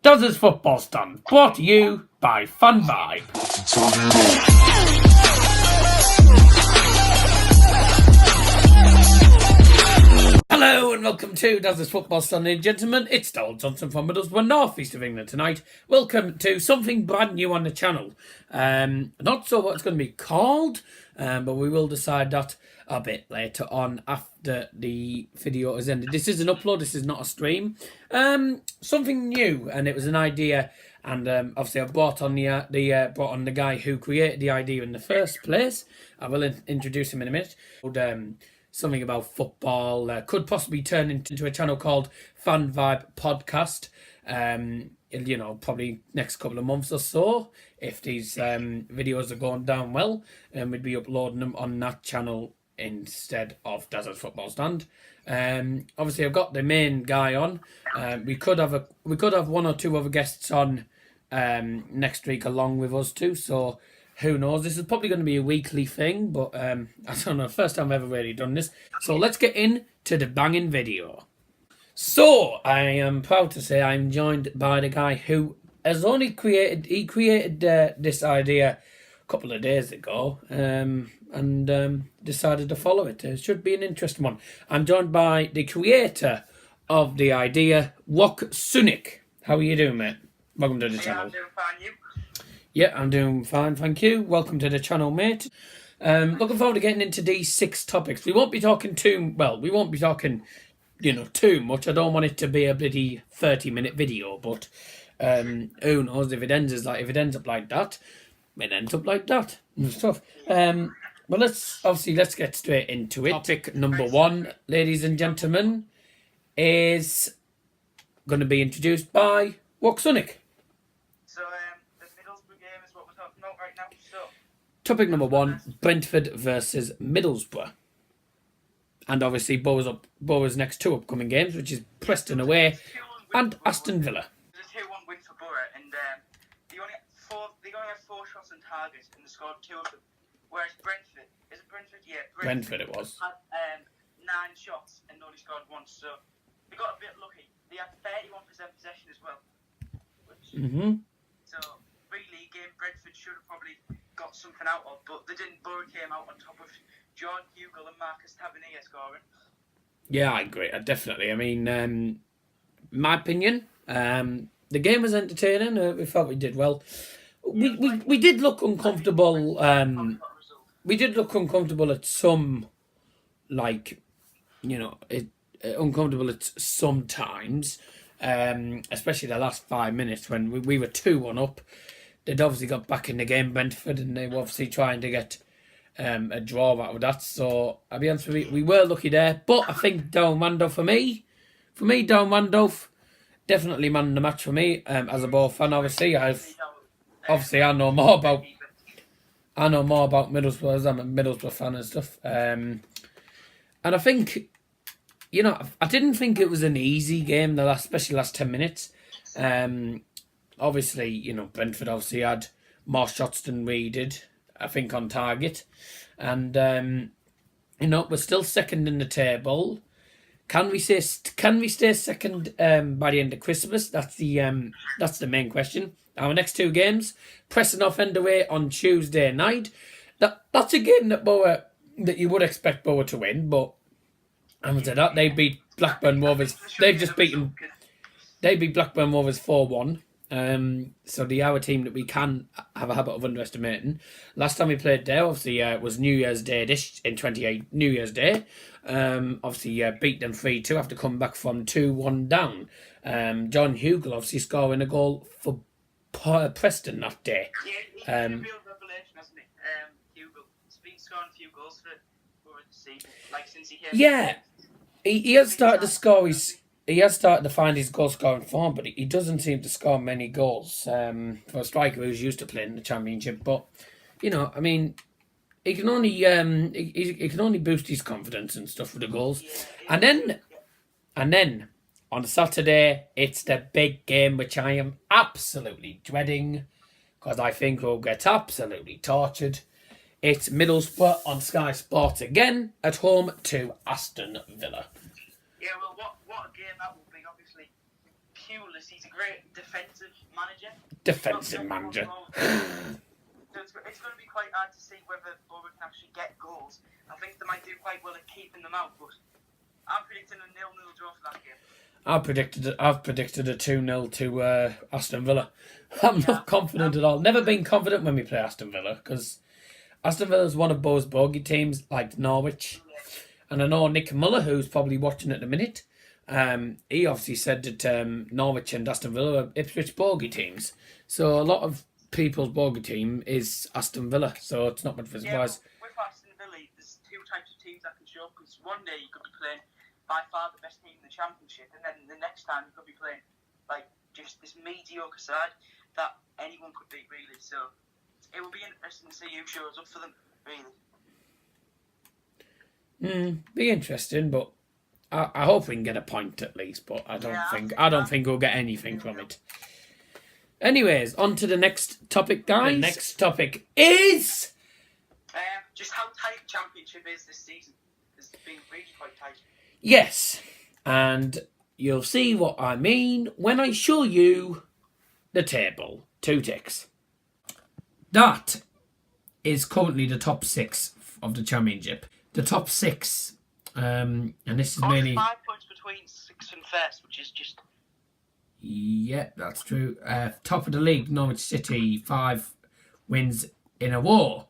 Dazzers Football Stand, brought to you by FanVybe. Hello and welcome to Dazzers Football Stand, ladies and gentlemen. It's Donald Johnson from Middlesbrough, North East of England tonight. Welcome to something brand new on the channel. Not sure what it's going to be called, but we will decide that a bit later on after the video is ended. This is an upload, this is not a stream. Something new, and it was an idea, and obviously I brought on the guy who created the idea in the first place. I will introduce him in a minute. Something about football, could possibly turn into a channel called FanVybe Podcast. You know, probably next couple of months or so, if these videos are going down well, and we'd be uploading them on that channel instead of Dazzers Football Stand. Obviously, I've got the main guy on. We could have one or two other guests on next week along with us too. So who knows? This is probably going to be a weekly thing, but I don't know. First time I've ever really done this. So let's get into the banging video. So I am proud to say I'm joined by the guy who has only created this idea a couple of days ago, and decided to follow it. It should be an interesting one. I'm joined by the creator of the idea, Rocksunic. How are you doing, mate? Welcome to the channel. I'm doing fine, you? Yeah, I'm doing fine, thank you. Welcome to the channel, mate. Looking forward to getting into these 6 topics. We won't be talking too much. I don't want it to be a bloody 30-minute video, but who knows, if it ends up like that, it ends up like that and stuff. Well, let's get straight into it. Topic number 1, ladies and gentlemen, is going to be introduced by Rocksunic. So, the Middlesbrough game is what we're talking about right now. So, Topic number 1, Brentford versus Middlesbrough. And obviously, Borough's next 2 upcoming games, which is Preston away and Aston Villa. there's a 2-1 win for Borough, and they only had 4 shots on target, and they scored 2 of them. Whereas Brentford, is it Brentford? Yeah, Brentford it was. Had 9 shots and only scored 1, so they got a bit lucky. They had 31% possession as well. So, really, game Brentford should have probably got something out of, but they didn't. Borough came out on top of John Hugel and Marcus Tavernier scoring. Yeah, I agree. Definitely. I mean, my opinion, the game was entertaining. We thought we did well. We did look uncomfortable. We did look uncomfortable at some, uncomfortable at some times, especially the last 5 minutes when we were 2-1 up. They'd obviously got back in the game, Brentford, and they were obviously trying to get a draw out of that. So I'll be honest with you, we were lucky there. But I think Darren Randolph Darren Randolph, definitely man of the match for me. As a Borough fan, obviously, I know more about Middlesbrough, as I'm a Middlesbrough fan and stuff. And I think, I didn't think it was an easy game, especially the last 10 minutes. Obviously, Brentford obviously had more shots than we did, I think, on target. And, we're still second in the table. Can we stay second by the end of Christmas? That's the main question. Our next 2 games, Preston off end away on Tuesday night. That's a game that you would expect Borough to win, but having said that, they beat Blackburn Rovers. They beat Blackburn Rovers 4-1. So they are a team that we can have a habit of underestimating. Last time we played there, obviously, was New Year's Day in 28 New Year's Day. Obviously, beat them 3-2 after coming back from 2-1 down. John Hugel obviously scoring a goal for Preston that day. Yeah, he's been a real revelation, hasn't he? Hugel. He's been scoring a few goals for the season, since he came. Yeah, he has started to score. He has started to find his goal scoring form, but he doesn't seem to score many goals for a striker who's used to playing in the Championship. But he can only he can only boost his confidence and stuff with the goals. And then on Saturday, it's the big game which I am absolutely dreading because I think we'll get absolutely tortured. It's Middlesbrough on Sky Sports again at home to Aston Villa. Yeah, well, what a game that will be. Obviously, Pulis, he's a great defensive manager. Defensive manager. So it's going to be quite hard to see whether Borough can actually get goals. I think they might do quite well at keeping them out, but I'm predicting a 0-0 draw for that game. I've predicted a 2-0 to Aston Villa. I'm not confident at all. Never been confident when we play Aston Villa, because Aston Villa is one of Bo's bogey teams, like Norwich. And I know Nick Muller, who's probably watching at the minute, he obviously said that Norwich and Aston Villa are Ipswich bogey teams. So a lot of people's bogey team is Aston Villa, so it's not much of a surprise. Yeah, with Aston Villa, there's two types of teams that can show up, because one day you could be playing by far the best team in the Championship, and then the next time you could be playing like just this mediocre side that anyone could beat, really. So it will be interesting to see who shows up for them, really. Be interesting, but I hope we can get a point at least. But I don't think we'll get anything from it. Anyways, on to the next topic, guys. The next topic is just how tight the Championship is this season. It's been really quite tight. Yes, and you'll see what I mean when I show you the table. 2 ticks. That is currently the top 6 of the Championship. The top 6, and this is mainly 5 points between 6th and 1st, which is just... Yeah, that's true. Top of the league, Norwich City, 5 wins in a row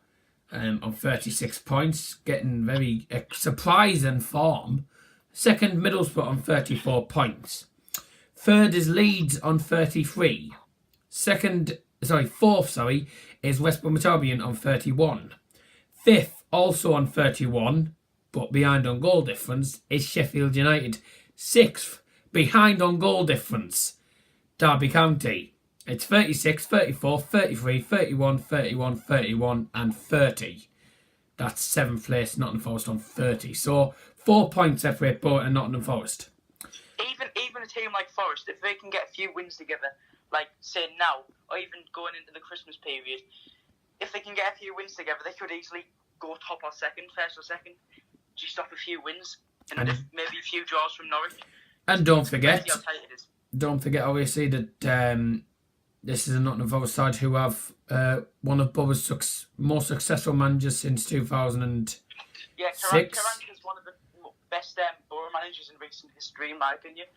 on 36 points, getting very surprising form. Second, Middlesbrough on 34 points. Third is Leeds on 33. Fourth, is West Bromwich Albion on 31. Fifth, also on 31, but behind on goal difference, is Sheffield United. Sixth, behind on goal difference, Derby County. It's 36, 34, 33, 31, 31, 31 and 30. That's 7th place, Nottingham Forest on 30. So 4 points separate Borough and Nottingham Forest. Even a team like Forest, if they can get a few wins together, like say now, or even going into the Christmas period, if they can get a few wins together, they could easily go top or second, first or second, just off a few wins and maybe a few draws from Norwich. And don't forget, obviously, that this is a Nottingham Forest side who have one of Borough's most successful managers since 2006. Yeah, Karanka is one of the best Borough managers in recent history, in my opinion.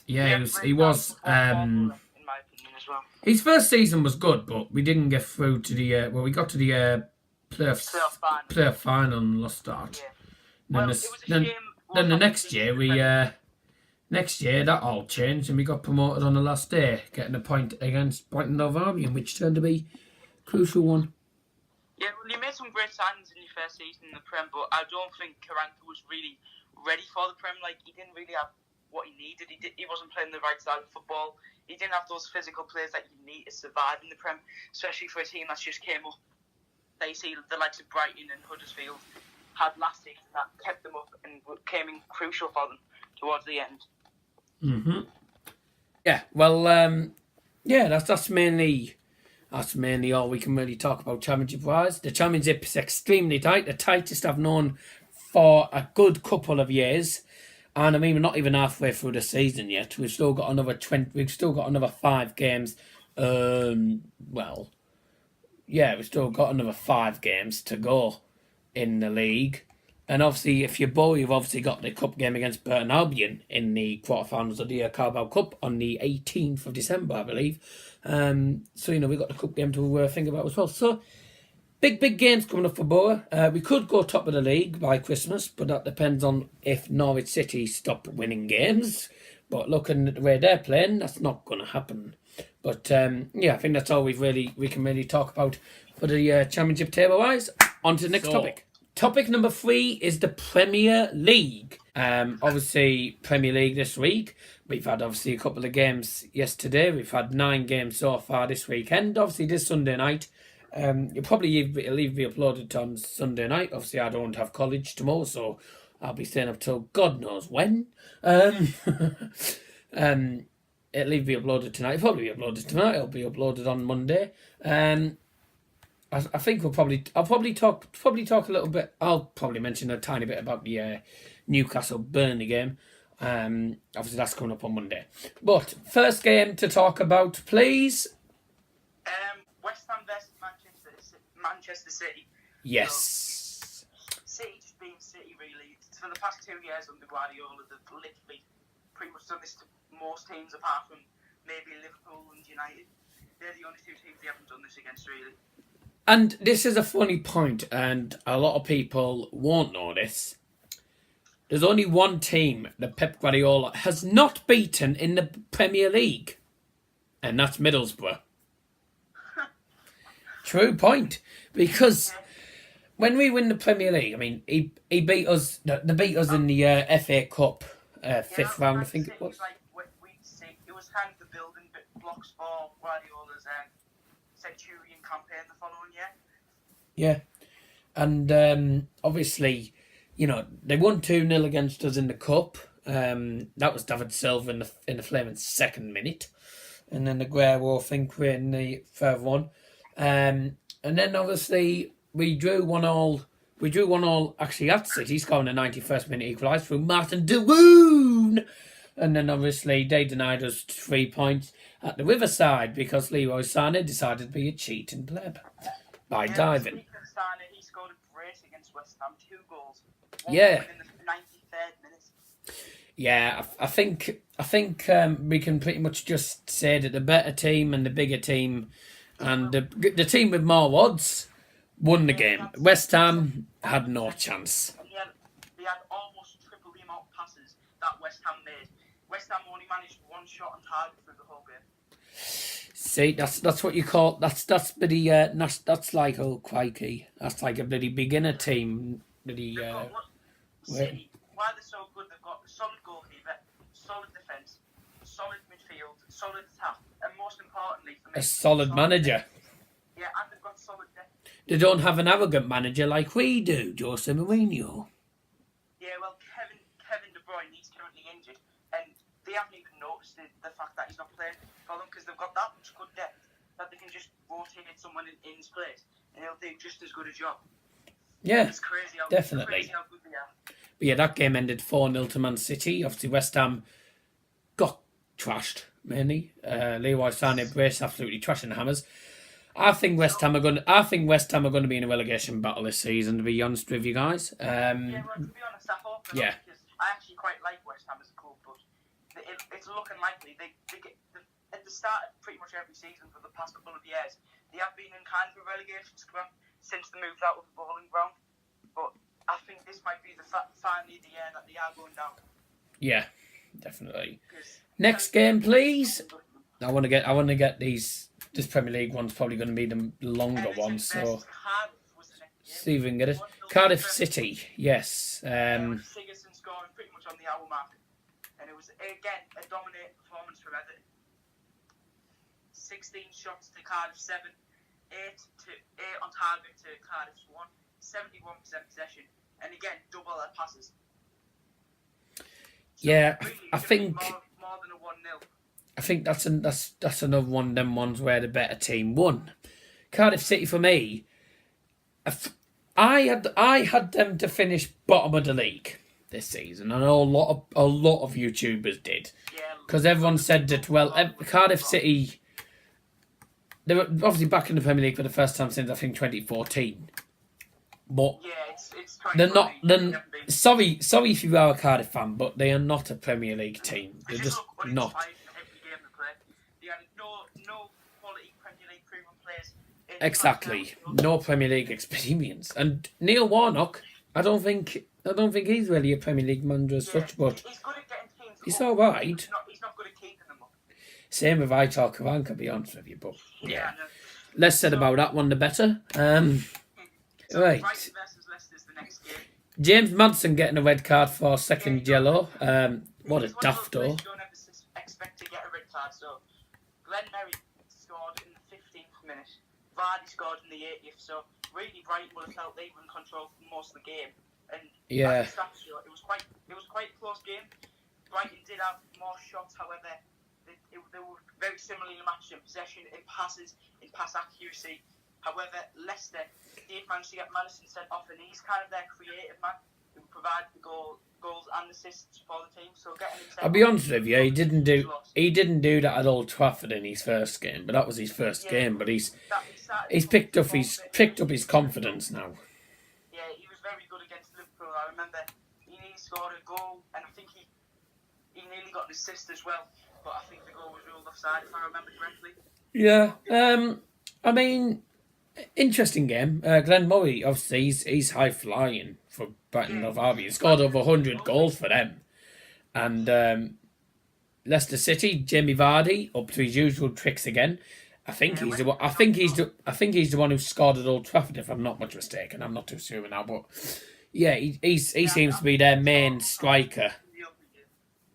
Yeah, he was. In my opinion as well. His first season was good, but we didn't get through to the. We got to the playoff final and lost that. Yeah. It was a shame. Then the next year next year that all changed and we got promoted on the last day, getting a point against Brighton & Hove Albion, which turned to be a crucial one. Yeah, well, you made some great signings in your first season in the Prem, but I don't think Karanka was really ready for the Prem. Like, he didn't really have what he needed. He wasn't playing the right style of football. He didn't have those physical players that you need to survive in the Prem, especially for a team that's just came up. They see the likes of Brighton and Huddersfield had last season that kept them up and came in crucial for them towards the end. Yeah, well, that's mainly all we can really talk about championship-wise. The championship is extremely tight, the tightest I've known for a good couple of years. And I mean, we're not even halfway through the season yet. We've still got another 5 games. We've still got another 5 games to go in the league. And obviously, if you're Borough, you've obviously got the cup game against Burton Albion in the quarterfinals of the Carabao Cup on the 18th of December, I believe. So, we've got the cup game to think about as well. So, big games coming up for Borough. We could go top of the league by Christmas, but that depends on if Norwich City stop winning games. But looking at the way they're playing, that's not going to happen. But, I think that's all we can really talk about for the championship table-wise. On to the next topic. Topic number 3 is the Premier League. Obviously, Premier League this week. We've had, obviously, a couple of games yesterday. We've had 9 games so far this weekend. Obviously, this Sunday night. It'll probably be uploaded on Sunday night. Obviously, I don't have college tomorrow, so I'll be staying up till God knows when. It'll either be uploaded tonight. It'll probably be uploaded tonight. It'll be uploaded on Monday. I think I'll probably talk a little bit. I'll probably mention a tiny bit about the Newcastle Burnley game. Obviously, that's coming up on Monday. But first game to talk about, please. West Ham versus Manchester City. Yes. So, City just being City, really. For the past 2 years under Guardiola, they've literally pretty much done this to most teams apart from maybe Liverpool and United. They're the only two teams they haven't done this against, really. And this is a funny point, and a lot of people won't know this. There's only one team that Pep Guardiola has not beaten in the Premier League, and that's Middlesbrough. True point, because when we win the Premier League, I mean, he beat us. They beat us in the FA Cup fifth round, I think it was. It was kind of the building blocks for Guardiola's Centurion campaign the following year. Yeah, and obviously, you know, they won 2-0 against us in the cup. That was David Silva in the flaming second minute, and then the Guerrero, I think, were in the third one. And then obviously we drew 1-1. We drew 1-1 actually at City, scoring the 91st minute equalised through Martin de Woon. And then obviously they denied us 3 points at the Riverside because Leroy Sané decided to be a cheating pleb by diving. Sané, he scored a brace against West Ham, 2 goals. One in the 93rd minute. Yeah, I think we can pretty much just say that the better team and the bigger team and the team with more odds won the game. West Ham had no chance. They had almost triple the amount of passes that West Ham made. West Ham only managed 1 shot on target through the whole game. See, that's what you call that's bloody that's like, oh crikey, that's like a bloody beginner team. Bloody City, why they're so good? They've got a solid goalkeeper, solid defence, solid midfield, solid attack, and most importantly for me, a solid manager. Yeah, and they've got solid depth. They don't have an arrogant manager like we do, Jose Mourinho. Yeah, well, Kevin De Bruyne, he's currently injured, and they haven't even noticed the fact that he's not playing for them because they've got that much good depth that they can just rotate someone in his place, and he'll do just as good a job. Yeah, it's crazy definitely. Crazy how good they are. But yeah, that game ended 4-0 to Man City. Obviously, West Ham got trashed mainly. Leroy Sané brace absolutely trashing the Hammers. I think West Ham are going to be in a relegation battle this season. To be honest with you guys. Yeah, well, to be honest, I hope not, yeah. Because I actually quite like West Ham as a club, but it's looking likely they get at the start of pretty much every season for the past couple of years. They have been in kind of a relegation scrum since they moved out of the bowling ground, but I think this might be finally the year that they are going down. Yeah, definitely. Next game, please. I want to get these. This Premier League one's probably going to be the longer one, so see if we can get it. Cardiff City, yes. Sigerson scoring pretty much on the hour mark, and it was again a dominating performance from Everton. 16 shots to Cardiff 7, 8 on target to Cardiff's 1, 71% possession, and again double their passes. So yeah, really, I think more than a 1-0. I think that's another one of them ones where the better team won. Cardiff City for me, I had them to finish bottom of the league this season. I know a lot of YouTubers did, because everyone said that. Well, Cardiff City, they were obviously back in the Premier League for the first time since I think 2014. But yeah, it's they're not. Sorry if you are a Cardiff fan, but they are not a Premier League team. They're just not. They had no quality Premier League proven players. Exactly, no Premier League experience. And Neil Warnock, I don't think he's really a Premier League manager as such, but he's good at getting teams. He's all right. He's not good at keeping them up. Same with Aitor Karan, to be honest with you, but yeah. No. Less said about that one, the better. So right. Brighton versus Leicester is the next game. James Madsen getting a red card for second yellow. What a daft though. You don't ever expect to get a red card. So Glenn Merrick scored in the 15th minute. Vardy scored in the 80th. So really, Brighton would have felt they were in control for most of the game. And yeah, it was quite a close game. Brighton did have more shots, however, they were very similarly matched in possession, in passes, in pass accuracy. However, Leicester did manage to get Madison sent off, and he's kind of their creative man who provided the goal goals and assists for the team. So getting him sent I'll be off- honest with you, he didn't do that at Old Trafford in his first game, but that was his first game. But he's picked up his confidence now. Yeah, he was very good against Liverpool. I remember he nearly scored a goal, and I think he nearly got an assist as well. But I think the goal was ruled offside, if I remember correctly. Yeah. I mean, interesting game. Glenn Murray, obviously, he's high flying for Brighton and Harvey. He scored over 100 goals for them. And Leicester City, Jamie Vardy, up to his usual tricks again. I think he's the one who scored at Old Trafford, if I'm not much mistaken. I'm not too sure now, but yeah, he seems to be their main striker.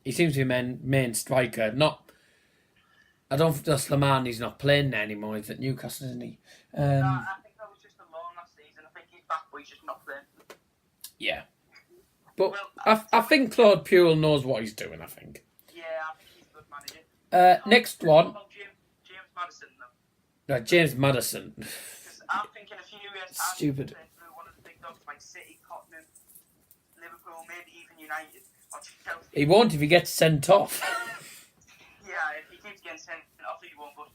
He seems to be main striker. I don't think Slimani's not playing there anymore. He's at Newcastle, isn't he? No, I think that was just a loan last season. I think he's back, but he's just not playing. Yeah. But I think Claude Puel knows what he's doing, I think. Yeah, I think he's a good manager. Next one. James Maddison, though. James Maddison. Because I'm thinking a few years Stupid. through one of the big dogs like City, Tottenham, Liverpool, maybe even United or Chelsea. He won't if he gets sent off. Yeah, if he keeps getting sent off, he won't. But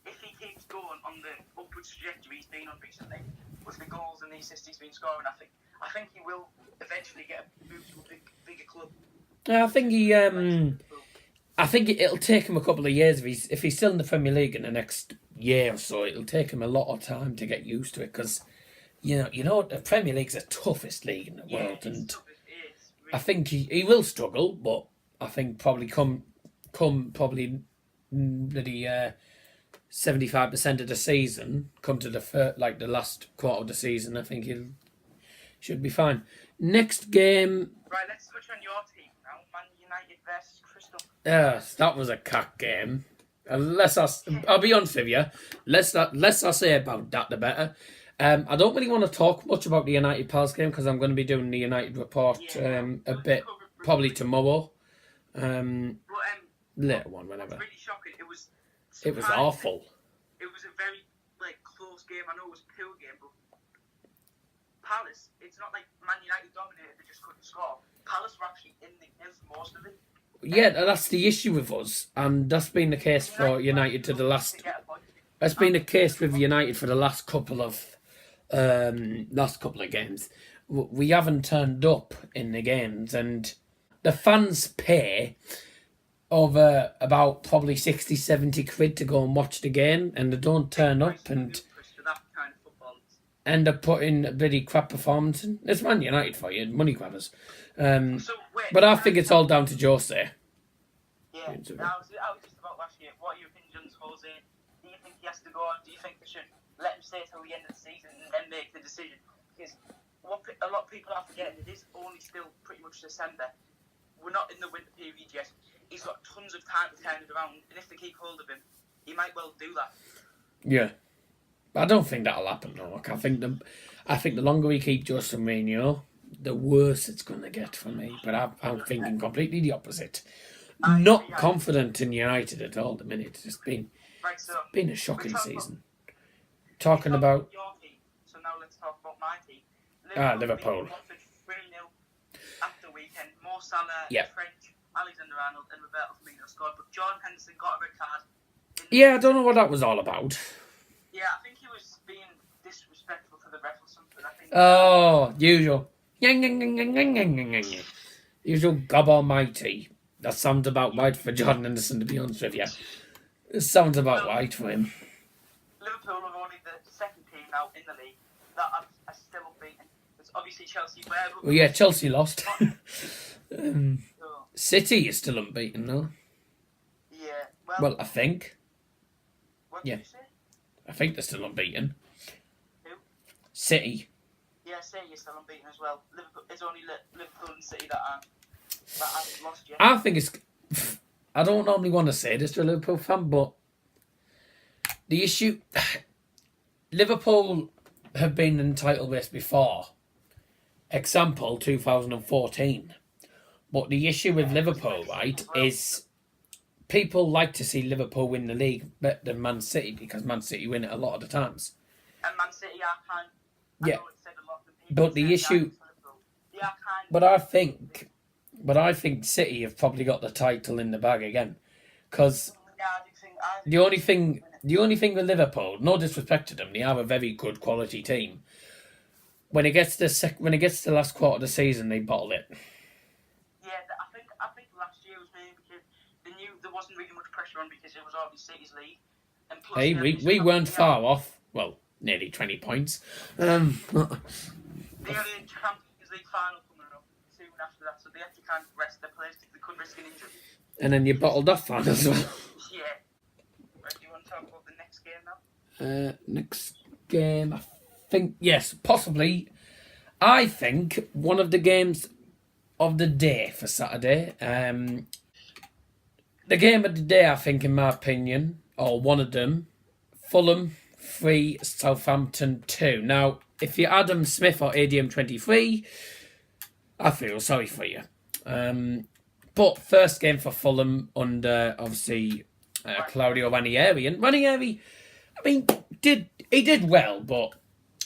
if he keeps going on the upward trajectory he's been on recently, with the goals and the assists he's been scoring, I think he will eventually get a move to a bigger club. I think it'll take him a couple of years if he's still in the Premier League in the next year or so. It'll take him a lot of time to get used to it because you know the Premier League's the toughest league in the world, and I think he will struggle, but I think probably come probably the 75% of the season, come to the last quarter of the season, I think he should be fine. Next game. Right, let's switch on your team now. Man United versus Crystal. That was a cack game. I'll be honest with you. Less I say about that, the better. I don't really want to talk much about the United Palace game because I'm going to be doing the United report a bit probably tomorrow. Later one, whenever. It's really shocking. It was awful. It was a very close game. I know it was a poor game, but Palace, it's not like Man United dominated, they just couldn't score. Palace were actually in for most of it. Yeah, that's the issue with us, and that's been the case for United to the last. That's been the case with United for the last couple of games. We haven't turned up in the games, and the fans pay over about probably 60, 70 quid to go and watch the game, and they don't turn up and end up putting a bloody crap performance in. It's Man United for you, money grabbers. But I think it's all down to Jose. Yeah, I was just about to ask you, what are your opinions on Jose? Do you think he has to go on? Do you think they should let him stay till the end of the season and then make the decision? Because what a lot of people are forgetting, it is only still pretty much December. We're not in the winter period yet. He's got tons of time to turn it around, and if they keep hold of him, he might well do that. Yeah. I don't think that'll happen, though. I think the longer we keep Jose Mourinho, the worse it's going to get for me. But I'm thinking completely the opposite. Not confident in United at all at the minute. It's been a shocking season. Talking about your team, so now let's talk about my team. Liverpool. 3-0 after weekend. Mo Salah, French, Alexander-Arnold and Roberto Firmino scored, but Jordan Henderson got a red card. Yeah, I don't know what that was all about. Yeah, I think he was being disrespectful to the ref or something. I think. Oh, usual. Usual God Almighty. That sounds about right for Jordan Henderson, to be honest with you. It sounds about right for him. Liverpool are only the second team now in the league that are still unbeaten. It's obviously Chelsea. Well, yeah, Chelsea lost. City is still unbeaten, though. Yeah. Well, I think. What did you say? I think they're still unbeaten. Who? City. Yeah, City is still unbeaten as well. It's only Liverpool and City that haven't lost yet. I think it's. I don't normally want to say this to a Liverpool fan, but the issue. Liverpool have been in title race before. Example 2014. But the issue with Liverpool, right, is people like to see Liverpool win the league better than Man City because Man City win it a lot of the times. And Man City are kind. Yeah. But the issue. They are kind. But I think But I think City have probably got the title in the bag again. Because Yeah, I do think. I the only thing, with Liverpool, no disrespect to them, they have a very good quality team. When it gets to the last quarter of the season, they bottle it. Yeah, I think last year was maybe because they knew there wasn't really much pressure on because it was obviously City's league, and plus Hey, they we weren't far off. Well, nearly 20 points. They had a Champions League final coming up soon after that, so they had to kind of rest their players because they could risk an injury. And then you bottled off fan as well. Yeah. Right, do you want to talk about the next game now? Next game, I think, yes, possibly. I think one of the games of the day for Saturday. The game of the day, I think, in my opinion, or one of them, Fulham 3, Southampton 2. Now, if you're Adam Smith or ADM23, I feel sorry for you. But first game for Fulham under, obviously, Claudio Ranieri. And Ranieri, I mean, he did well, but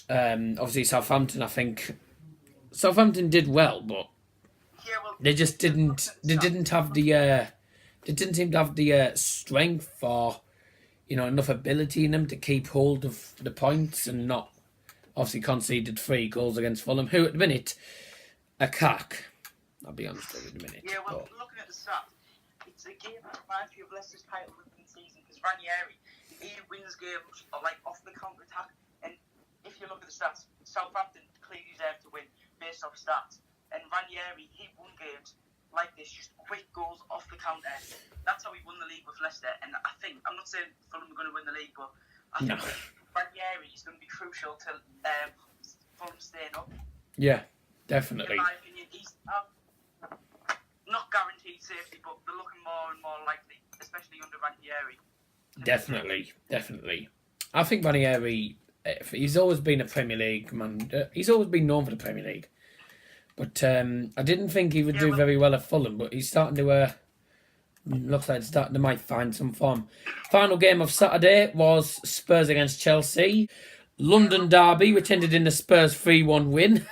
obviously Southampton, I think, Southampton did well, but Yeah, well, they just didn't. They didn't have the. They didn't seem to have the strength or, enough ability in them to keep hold of the points and not obviously conceded 3 goals against Fulham, who at the minute are cack. I'll be honest with you in a minute. Yeah, well, looking at the stats, it's a game that reminds me of Leicester's title winning season because Ranieri, he wins games like off the counter attack, and if you look at the stats, Southampton clearly deserved to win based off stats, and Ranieri, he won games like this, just quick goals off the counter. That's how he won the league with Leicester, and I think, I'm not saying Fulham are going to win the league, but I think Ranieri is going to be crucial to Fulham staying up. Yeah, definitely. In my opinion, he's not guaranteed safety, but they're looking more and more likely, especially under Ranieri. Definitely. I think Ranieri, he's always been a Premier League man. He's always been known for the Premier League. But I didn't think he would do very well at Fulham, but he's starting to... looks like they might find some form. Final game of Saturday was Spurs against Chelsea. London derby, which ended in a Spurs 3-1 win.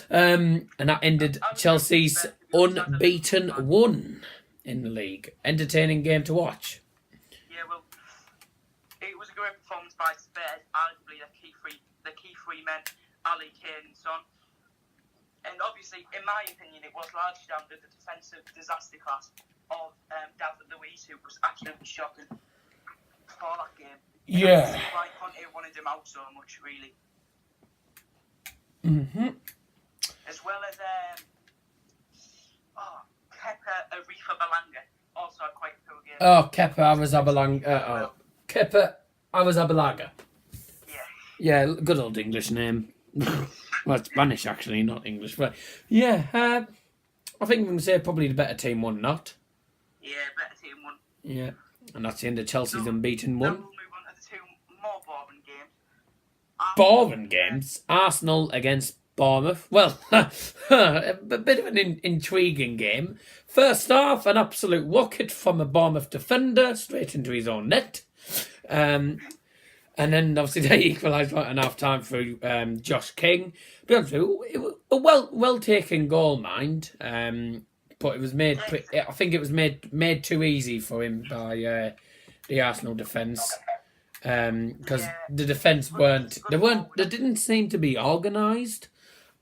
And that ended Chelsea's unbeaten 1 in the league. Entertaining game to watch. Yeah, well, it was a great performance by Spurs. Arguably the key three men, Ali, Kane and Son. And obviously, in my opinion, it was largely down to the defensive disaster class of David Luiz, who was absolutely shocking for that game. Yeah. Why Conte wanted him out so much, really. Mm-hmm. As well as Kepa Arrizabalaga, also quite a cool game. Oh, Kepa Arrizabalaga. Kepa Arrizabalaga. Yeah, good old English name. Well, it's Spanish actually, not English. But yeah, I think we can say probably the better team won, not? Yeah, better team won. Yeah, and that's the end of Chelsea's unbeaten 1. We'll move on to the 2 more boring games. Boring games. Arsenal against Bournemouth. Well, a bit of an intriguing game. First half, an absolute rocket from a Bournemouth defender straight into his own net. And then obviously they equalised right in half time through Josh King. To be honest with you, it was a well taken goal, mind. But it was made. I think it was made too easy for him by the Arsenal defence. Because the defence they didn't seem to be organised.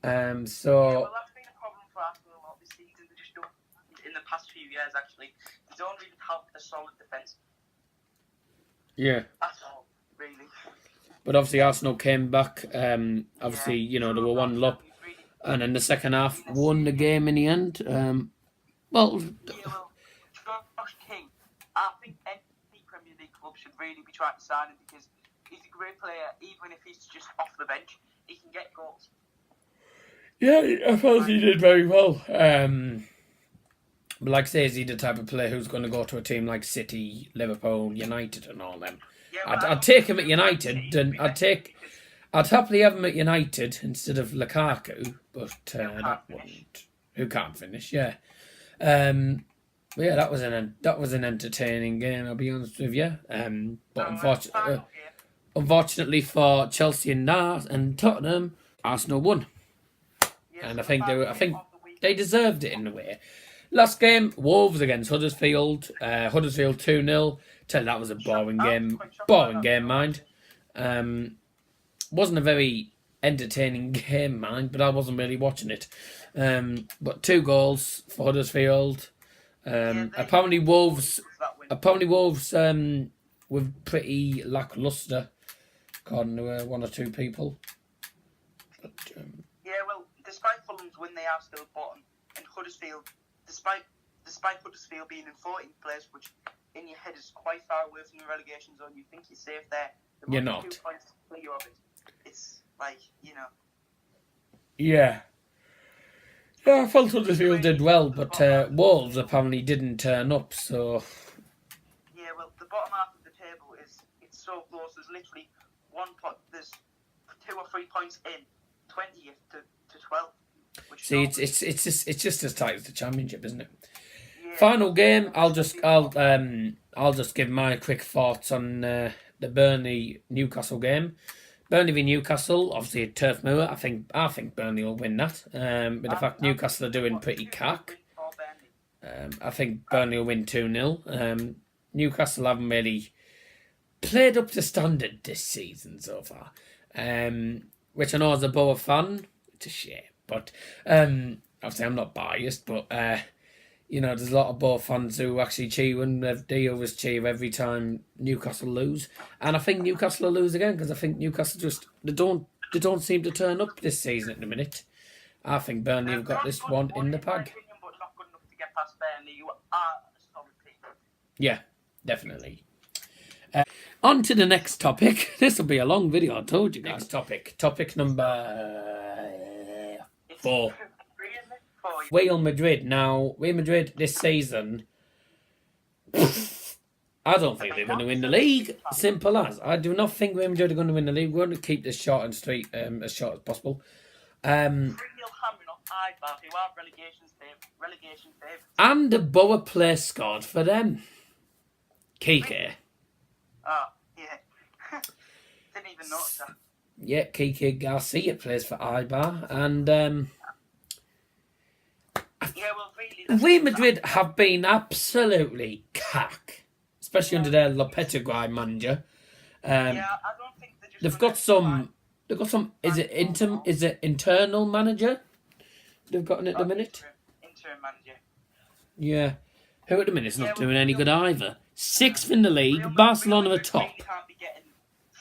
So. Yeah, well, that's been a problem for Arsenal a lot this season. They just don't, in the past few years actually, they don't really have a solid defence. Yeah. At all, really. But obviously Arsenal came back. Obviously, they were 1-0 up, and in the second half won the game in the end. Josh King, I think any Premier League club should really be trying to sign him because he's a great player. Even if he's just off the bench, he can get goals. Yeah, I felt he did very well. But like I say, is he the type of player who's going to go to a team like City, Liverpool, United, and all them? Yeah, well, I'd take him at United, and I'd happily have him at United instead of Lukaku, but that wouldn't. Who can't finish? Yeah. But yeah, that was an entertaining game. I'll be honest with you. But unfortunately for Chelsea and Tottenham, Arsenal won. And I think they deserved it in a way. Last game, Wolves against Huddersfield. Huddersfield 2-0. Tell you that was a boring game. Boring game, mind. Wasn't a very entertaining game, mind, but I wasn't really watching it. But 2 goals for Huddersfield. Apparently Wolves were pretty lacklustre, according to 1 or 2 people. But, well, despite Fulham's win, they are still bottom. And Huddersfield, despite Huddersfield being in 14th place, which in your head is quite far away from the relegation zone, you think you're safe there. You're not. 2 points clear of it. It's like, Yeah. Yeah, I felt Huddersfield did well, but Wolves apparently didn't turn up, so... Yeah, well, the bottom half of the table it's so close. There's literally 1 point. There's 2 or 3 points in 20th to 12th. Which See, it's just as tight as the Championship, isn't it? Yeah. Final game. I'll just give my quick thoughts on the Burnley Newcastle game. Burnley v Newcastle, obviously a turf moor. I think Burnley will win that. With the fact Newcastle are doing pretty cack. I think Burnley will win 2-0. Newcastle haven't really played up to standard this season so far. Which I know as a Borough fan, it's a shame. But obviously I'm not biased, but there's a lot of Borough fans who actually cheer when they always cheer every time Newcastle lose. And I think Newcastle will lose again because I think Newcastle they don't seem to turn up this season at the minute. I think Burnley have got this one in the bag. But not good enough to get past Burnley. You are a solid team. Yeah, definitely. On to the next topic. This will be a long video, I told you guys. Next topic. Topic number 4. Real Madrid. Now, Real Madrid this season, I don't think they're going to win the league. Simple as. I do not think Real Madrid are going to win the league. We're going to keep this short and straight, as short as possible. 3-0 hammering off Eibar, who are relegation favourites. And the Borough player scored for them. Kike. Oh, yeah. Didn't even notice that. Yeah, Kike Garcia plays for Eibar. And Real Madrid have been absolutely cack, especially under their Lopetegui manager. I don't think they've got some. Is it internal manager? They've got at the minute. Interim manager. Yeah, who at the minute's not doing any good either. 6th in the league. Barcelona are top. You can't be getting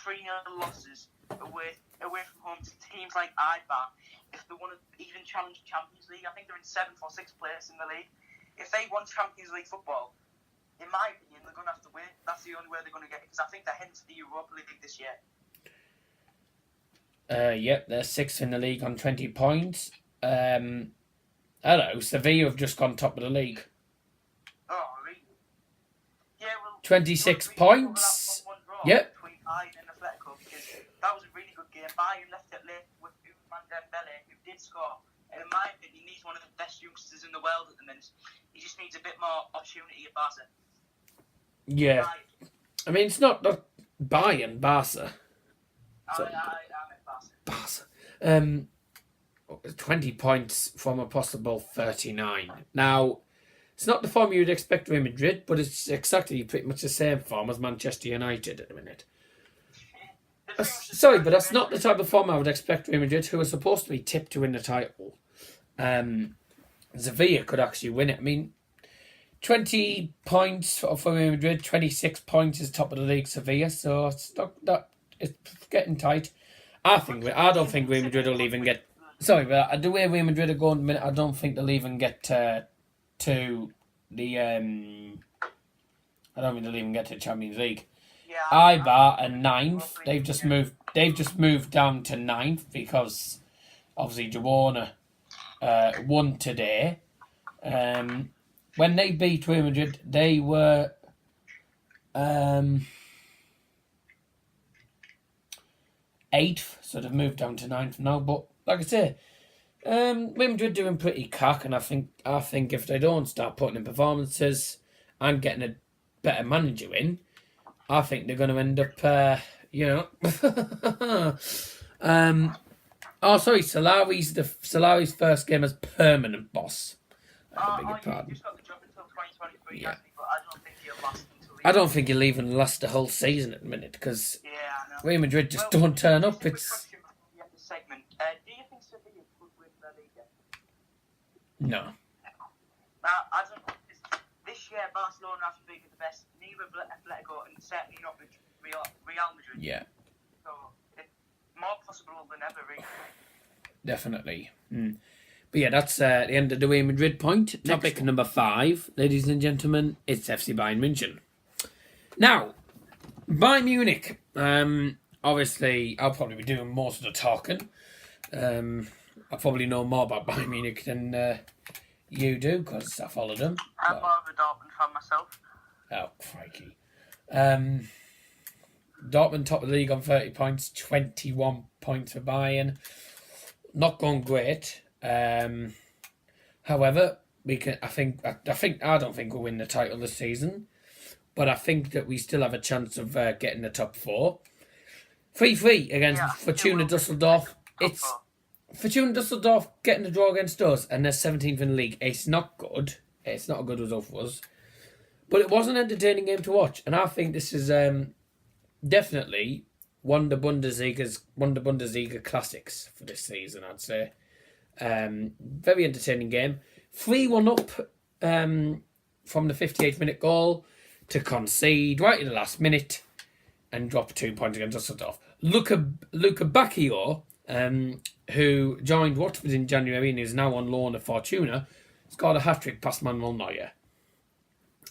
3-0 losses away from home to teams like Eibar. If they want to even challenge Champions League, I think they're in 7th or 6th place in the league. If they want Champions League football, in my opinion, they're going to have to win. That's the only way they're going to get it, because I think they're heading to the Europa League this year. Yep, they're 6th in the league on 20 points. Hello, Sevilla have just gone top of the league. Oh, really? Yeah, well... 26 points. Yep. Between Bayern and Atletico, because that was a really good game. Bayern left it late with Ousmane Dembele, who did score. And in my opinion, he's one of the best youngsters in the world at the minute. He just needs a bit more opportunity at Barca. Yeah. I mean, it's not Bayern, Barca. I meant Barca. Barca. 20 points from a possible 39. Now, it's not the form you'd expect Real Madrid, but it's exactly pretty much the same form as Manchester United at the minute. Sorry, but that's not the type of form I would expect Real Madrid, who are supposed to be tipped to win the title. Sevilla could actually win it. I mean, 20 points for Real Madrid, 26 points is top of the league, Sevilla, so it's getting tight. I don't think Real Madrid will even get... Sorry, but the way Real Madrid are going at the minute, I don't think they'll even get to the... I don't think they'll even get to the Champions League. Eibar are 9th. They've just moved down to 9th because obviously Girona won today. When they beat Real Madrid, they were 8th, so they've moved down to 9th now. But like I say, Real Madrid doing pretty cack, and I think if they don't start putting in performances and getting a better manager in, I think they're going to end up, Solari's first game as permanent boss. I beg your pardon. He's just got the job until 2023, Yeah. hasn't he? But I don't think he'll last until I don't think he'll even last the whole season at the minute because Yeah, I know. Real Madrid just don't turn up. This is a It's question for the end of the segment. Do you think Sevilla could win La Liga? no. I don't know. This year, Barcelona have to be the best. Neither Atletico and certainly not Real Madrid. Yeah, So it's more possible than ever, really. definitely. But yeah, that's the end of the Real Madrid point. Topic number 5, ladies and gentlemen, it's FC Bayern München. Now, Bayern Munich. Obviously, I'll probably be doing most of the talking. I probably know more about Bayern Munich than you do because I followed them. I'm more of a Dortmund fan myself. Oh, crikey. Dortmund top of the league on 30 points, 21 points for Bayern. Not going great. However, we can. I don't think we'll win the title this season, but I think that we still have a chance of getting the top 4. 3-3 against Fortuna Düsseldorf. It's Fortuna Düsseldorf getting the draw against us, and they're 17th in the league. It's not good. It's not a good result for us. But it was an entertaining game to watch, and I think this is definitely one of the Bundesliga classics for this season, I'd say. Very entertaining game. 3-1 up from the 58th minute goal to concede right in the last minute and drop 2 points against Düsseldorf. Luca Bacchio, who joined Watford in January and is now on loan at Fortuna, scored a hat-trick past Manuel Neuer.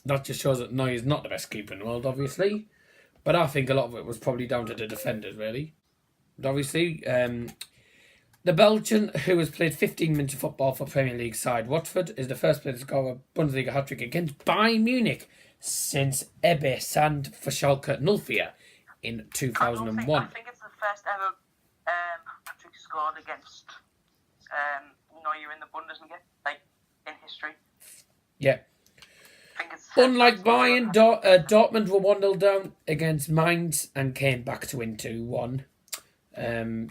That just shows that Neuer is not the best keeper in the world, obviously. But I think a lot of it was probably down to the defenders, really. But obviously, the Belgian, who has played 15 minutes of football for Premier League side Watford, is the first player to score a Bundesliga hat-trick against Bayern Munich since Ebbe Sand for Schalke 04 in 2001. I think it's the first ever hat-trick scored against Neuer in the Bundesliga, like in history. Yeah. Unlike Bayern, Dortmund were 1-0 down against Mainz and came back to win 2-1.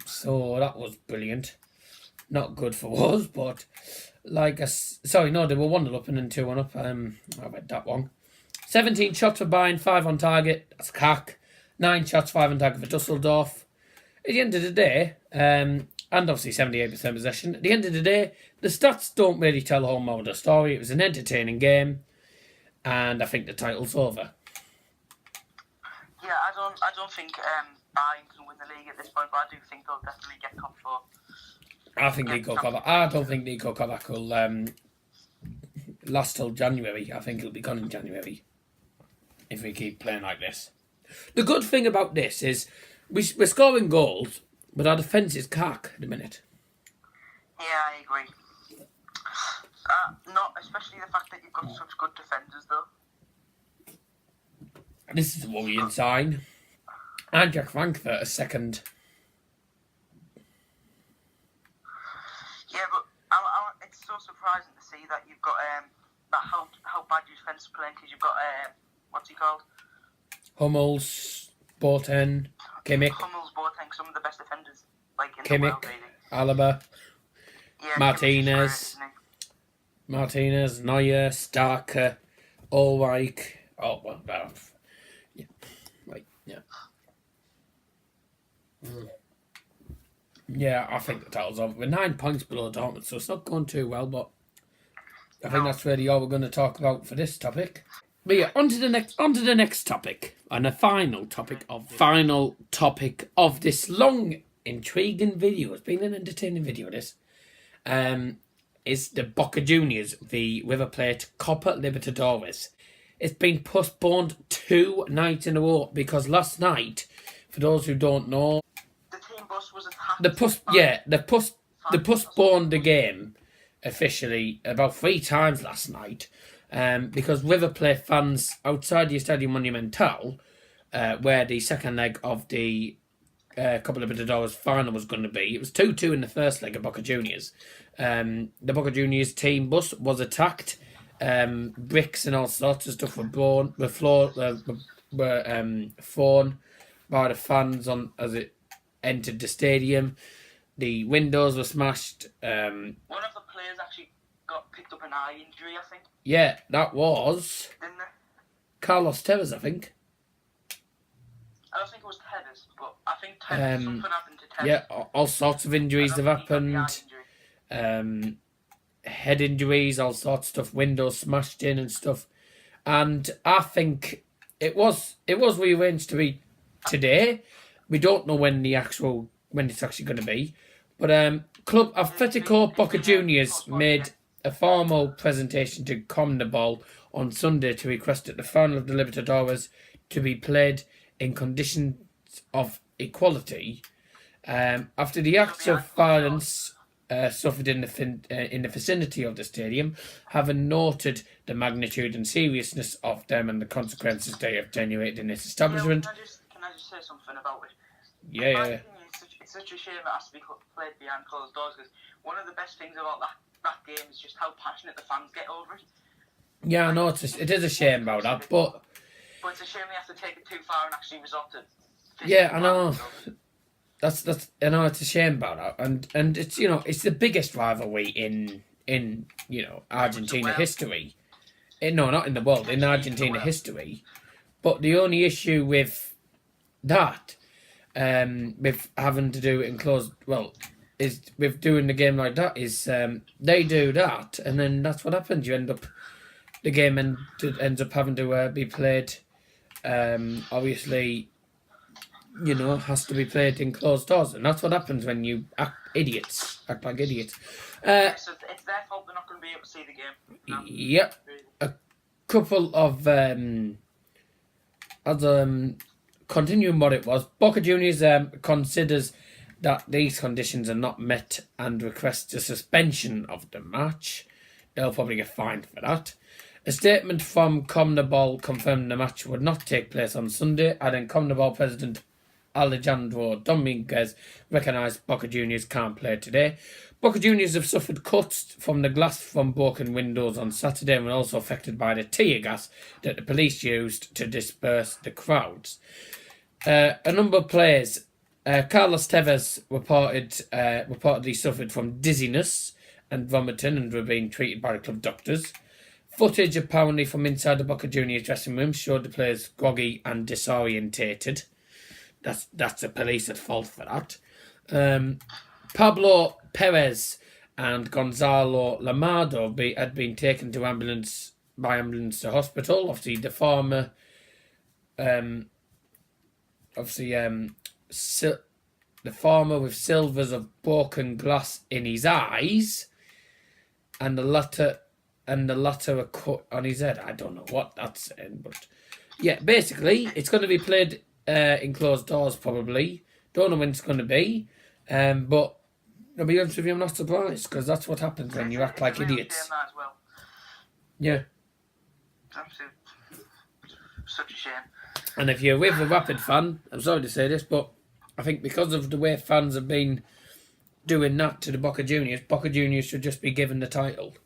So that was brilliant. Not good for us, but they were 1-0 up and then 2-1 up. I read that one. 17 shots for Bayern, 5 on target. That's cack. 9 shots, 5 on target for Dusseldorf. At the end of the day, and obviously 78% possession. At the end of the day, the stats don't really tell the whole moral of the story. It was an entertaining game, and I think the title's over. Yeah, I don't think Bayern can win the league at this point, but I do think they'll definitely get top 4. I think Nico Kovac. I don't think Nico Kovac will last till January. I think he'll be gone in January if we keep playing like this. The good thing about this is we're scoring goals, but our defence is cack at the minute. Yeah, I agree. Not especially the fact that you've got such good defenders, though. This is a worrying sign. And Jack Frankfurt a second. Yeah, but it's so surprising to see that you've got how bad your defence is playing, because you've got what's he called? Hummels, Boateng, Kimmich. Hummels, Boateng, some of the best defenders like in Kimmich, the world, really. Alaba, Yeah, Martinez, Neuer, Starker, Ulreich. Oh, well, yeah. Right, yeah. Yeah, I think the title's over. We're 9 points below Dortmund, so it's not going too well, but I think that's really all we're going to talk about for this topic. But yeah, on to the next topic, and the final topic of this long, intriguing video. It's been an entertaining video, this. Is the Boca Juniors v River Plate Copa Libertadores. It's been postponed 2 nights in a row because last night, for those who don't know, the team bus was attacked. They postponed the game officially about 3 times last night. Because River Plate fans outside the Estadio Monumental, where the second leg of the Copa Libertadores final was going to be, it was 2-2 in the first leg of Boca Juniors. The Boca Juniors team bus was attacked. Bricks and all sorts of stuff were thrown by the fans as it entered the stadium. The windows were smashed. One of the players actually got picked up an eye injury, I think. Yeah, that was Didn't they? Carlos Tevez, I think. I don't think it was Tevez, but I think Tevez, something happened to Tevez. Yeah, all sorts of injuries have happened. Head injuries, all sorts of stuff, windows smashed in and stuff. And I think it was rearranged to be today. We don't know when it's actually going to be. But Club Atletico Boca Juniors made a formal presentation to CONMEBOL on Sunday to request that the final of the Libertadores to be played in conditions of equality. After the acts of violence suffered in the vicinity of the stadium, having noted the magnitude and seriousness of them and the consequences they have generated in its establishment. Can I just say something about it? Yeah. It's such a shame it has to be played behind closed doors, because one of the best things about that game is just how passionate the fans get over it. Yeah, I know it is a shame about that, but it's a shame they have to take it too far and actually resort to. Yeah, I know. That's I know it's a shame about that, and it's it's the biggest rivalry in Argentina history. No, not in the world, in Argentina history. But the only issue with that, with having to do it in closed, is with doing the game like that is they do that, and then that's what happens. You end up the game ends up having to be played. Obviously, has to be played in closed doors, and that's what happens when you act like idiots. So it's their fault they're not going to be able to see the game. No. Yep. A couple of continuing what it was, Boca Juniors considers that these conditions are not met and requests a suspension of the match. They'll probably get fined for that. A statement from CONMEBOL confirmed the match would not take place on Sunday, and then CONMEBOL President Alejandro Dominguez recognised Boca Juniors can't play today. Boca Juniors have suffered cuts from the glass from broken windows on Saturday and were also affected by the tear gas that the police used to disperse the crowds. A number of players, Carlos Tevez reportedly suffered from dizziness and vomiting and were being treated by the club doctors. Footage apparently from inside the Boca Juniors dressing room showed the players groggy and disorientated. That's the police at fault for that. Pablo Perez and Gonzalo Lamado had been taken to ambulance to hospital. Obviously, the former, the former with silvers of broken glass in his eyes, and the latter a cut on his head. I don't know what that's saying, but yeah, basically, it's going to be played in closed doors probably. Don't know when it's going to be, but I'll be honest with you, I'm not surprised, because that's what happens when you act like idiots. Well. Yeah. Absolutely. Such a shame. And if you're with a Rapid fan, I'm sorry to say this, but I think because of the way fans have been doing that to the Boca Juniors should just be given the title,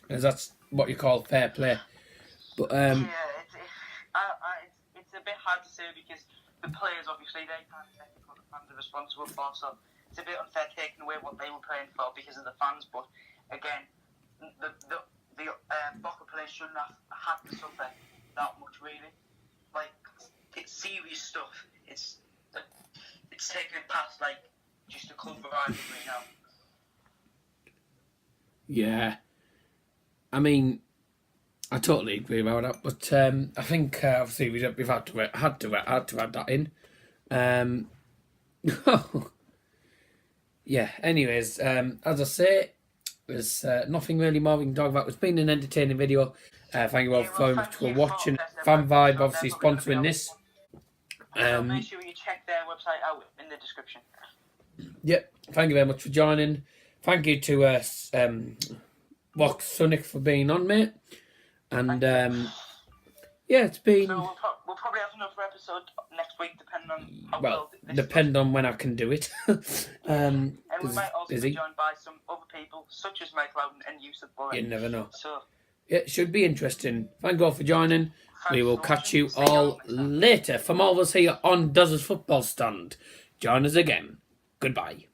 because that's what you call fair play. But it's a bit hard to say, because the players, obviously, they can't take what the fans are responsible for, so it's a bit unfair taking away what they were playing for because of the fans. But again, the Boca players shouldn't have had to suffer that much, really. Like, it's serious stuff. It's taking it past just a club rivalry now. Yeah, I mean, I totally agree about that, but I think obviously we've had to add that in. Yeah. Anyways, as I say, there's nothing really more we can talk about. It's been an entertaining video. Thank you all very much for watching. FanVybe obviously sponsoring this. Make sure you check their website out in the description. Yep. Thank you very much for joining. Thank you to Rocksunic for being on, mate. And yeah, it's been. So we'll probably have another episode next week, depending on how depend on when I can do it. And we might also be joined by some other people, such as Mike Loudon and Yusuf Bourne. You never know. So yeah, it should be interesting. Thank you all for joining. We will catch you all later. From all of us here on Dazzers Football Stand. Join us again. Goodbye.